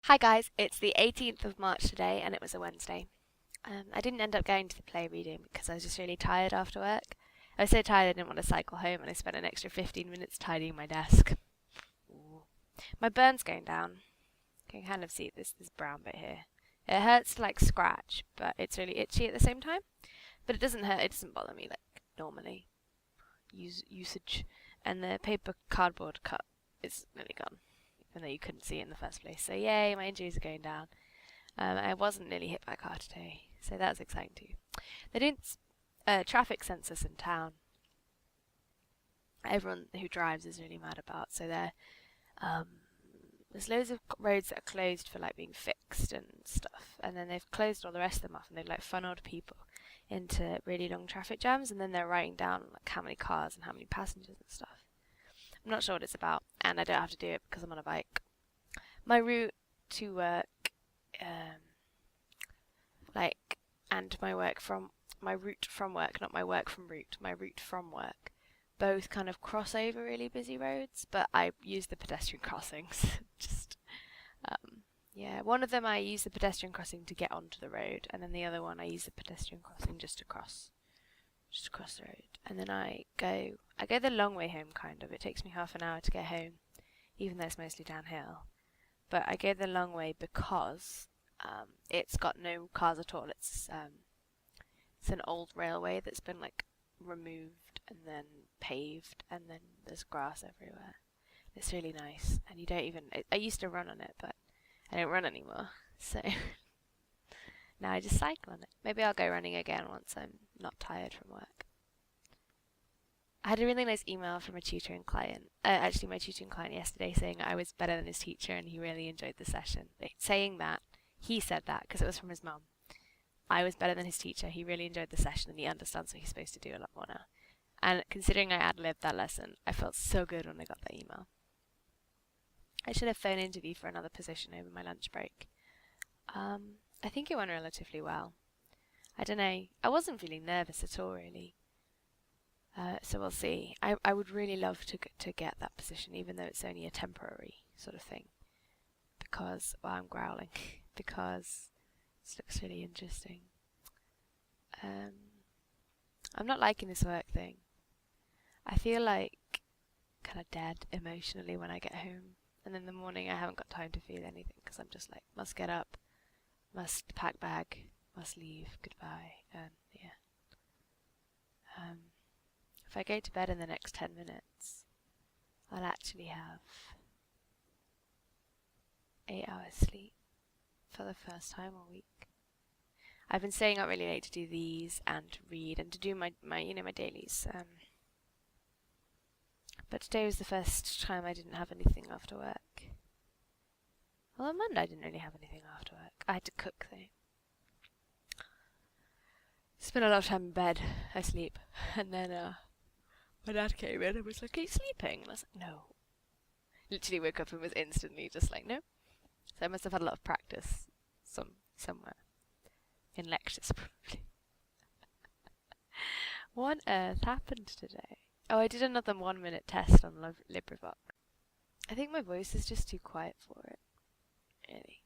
Hi guys, it's the 18th of March today and it was a Wednesday. I didn't end up going to the play reading because I was just really tired after work. I was so tired I didn't want to cycle home and I spent an extra 15 minutes tidying my desk. Ooh. My burn's going down. You can kind of see this brown bit here. It hurts to like scratch, but it's really itchy at the same time. But it doesn't hurt, it doesn't bother me like normally. Usage. And the paper cardboard cut is nearly gone. Even though you couldn't see it in the first place. So yay, my injuries are going down. I wasn't nearly hit by a car today, so that's exciting too. They're doing traffic census in town. Everyone who drives is really mad about. So there's loads of roads that are closed for like being fixed and stuff, and then they've closed all the rest of them off, and they've like funneled people into really long traffic jams, and then they're writing down like how many cars and how many passengers and stuff. I'm not sure what it's about, and I don't have to do it because I'm on a bike. My route to work, and my route from work, not my work from route, my route from work, both kind of cross over really busy roads, but I use the pedestrian crossings. Yeah, one of them I use the pedestrian crossing to get onto the road, and then the other one I use the pedestrian crossing just to cross the road. And then I go the long way home, kind of. It takes me half an hour to get home, even though it's mostly downhill. But I go the long way because it's got no cars at all. It's an old railway that's been like removed and then paved, and then there's grass everywhere. It's really nice, and you don't even. I used to run on it, but I don't run anymore. So now I just cycle on it. Maybe I'll go running again once I'm not tired from work. I had a really nice email from a tutoring client, actually my tutoring client yesterday, saying I was better than his teacher and he really enjoyed the session. Saying that, he said that because it was from his mum. I was better than his teacher, he really enjoyed the session and he understands what he's supposed to do a lot more now. And considering I ad-libbed that lesson, I felt so good when I got that email. I should have phone interview for another position over my lunch break. I think it went relatively well. I don't know, I wasn't feeling nervous at all really. So we'll see. I would really love to get that position, even though it's only a temporary sort of thing. Because, well, I'm growling. Because this looks really interesting. I'm not liking this work thing. I feel like kind of dead emotionally when I get home. And in the morning I haven't got time to feel anything because I'm just like, must get up, must pack bag, must leave, goodbye, and yeah. If I go to bed in the next 10 minutes, I'll actually have 8 hours sleep for the first time all week. I've been staying up really late to do these and to read and to do my dailies. But today was the first time I didn't have anything after work. Well, on Monday I didn't really have anything after work. I had to cook though. Spent a lot of time in bed, asleep, and then my dad came in and was like, "Are you sleeping?" And I was like, "No." Literally woke up and was instantly just like, "No." So I must have had a lot of practice somewhere. In lectures, probably. What on earth happened today? Oh, I did another 1-minute test on LibriVox. I think my voice is just too quiet for it. Really.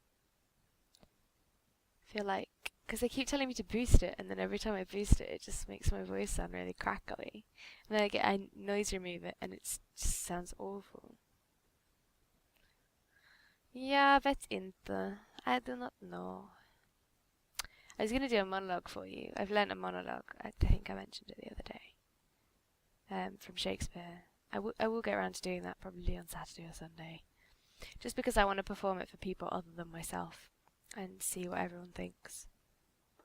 I feel like, because they keep telling me to boost it, and then every time I boost it, it just makes my voice sound really crackly. And then I noise remove it, and it just sounds awful. Yeah, vet inte. I do not know. I was going to do a monologue for you. I've learnt a monologue. I think I mentioned it the other day. From Shakespeare. I will get around to doing that probably on Saturday or Sunday. Just because I want to perform it for people other than myself and see what everyone thinks.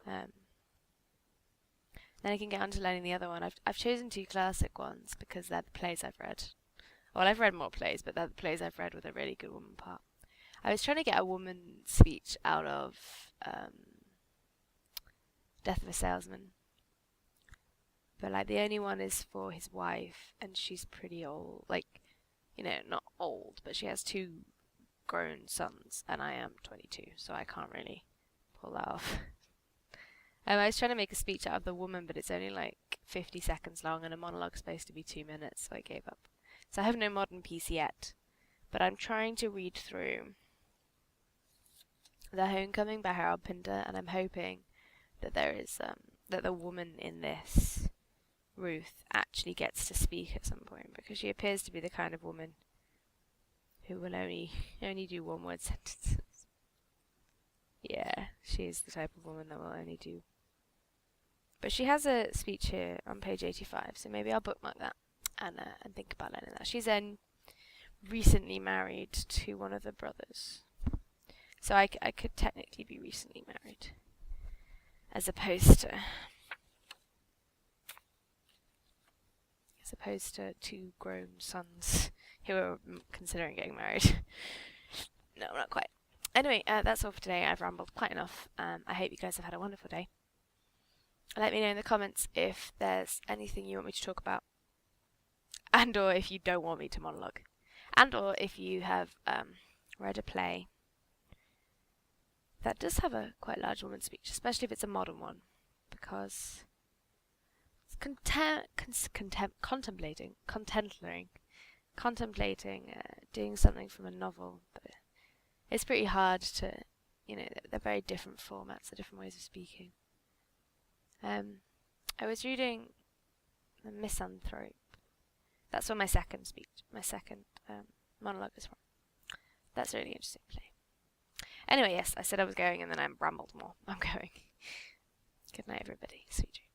Then I can get on to learning the other one. I've chosen 2 classic ones because they're the plays I've read. Well, I've read more plays, but they're the plays I've read with a really good woman part. I was trying to get a woman speech out of Death of a Salesman. But like the only one is for his wife, and she's pretty old. Like, not old, but she has 2 grown sons, and I am 22, so I can't really pull that off. I was trying to make a speech out of the woman, but it's only like 50 seconds long, and a monologue's supposed to be 2 minutes, so I gave up. So I have no modern piece yet, but I'm trying to read through The Homecoming by Harold Pinter, and I'm hoping that there is that the woman in this, Ruth, actually gets to speak at some point, because she appears to be the kind of woman who will only do one-word sentences. Yeah, she is the type of woman that will only do. But she has a speech here on page 85, so maybe I'll bookmark that and think about learning that. She's then recently married to one of the brothers, so I could technically be recently married, as opposed to two grown sons who are considering getting married. No, not quite. Anyway, that's all for today. I've rambled quite enough. I hope you guys have had a wonderful day. Let me know in the comments if there's anything you want me to talk about, and or if you don't want me to monologue, and or if you have read a play that does have a quite large woman's speech, especially if it's a modern one, because it's contemplating doing something from a novel, but it's pretty hard to, they're very different formats, they're different ways of speaking. I was reading The Misanthrope. That's where my second monologue is from. That's a really interesting play. Anyway, yes, I said I was going and then I rambled more. I'm going. Good night, everybody. Sweet dreams.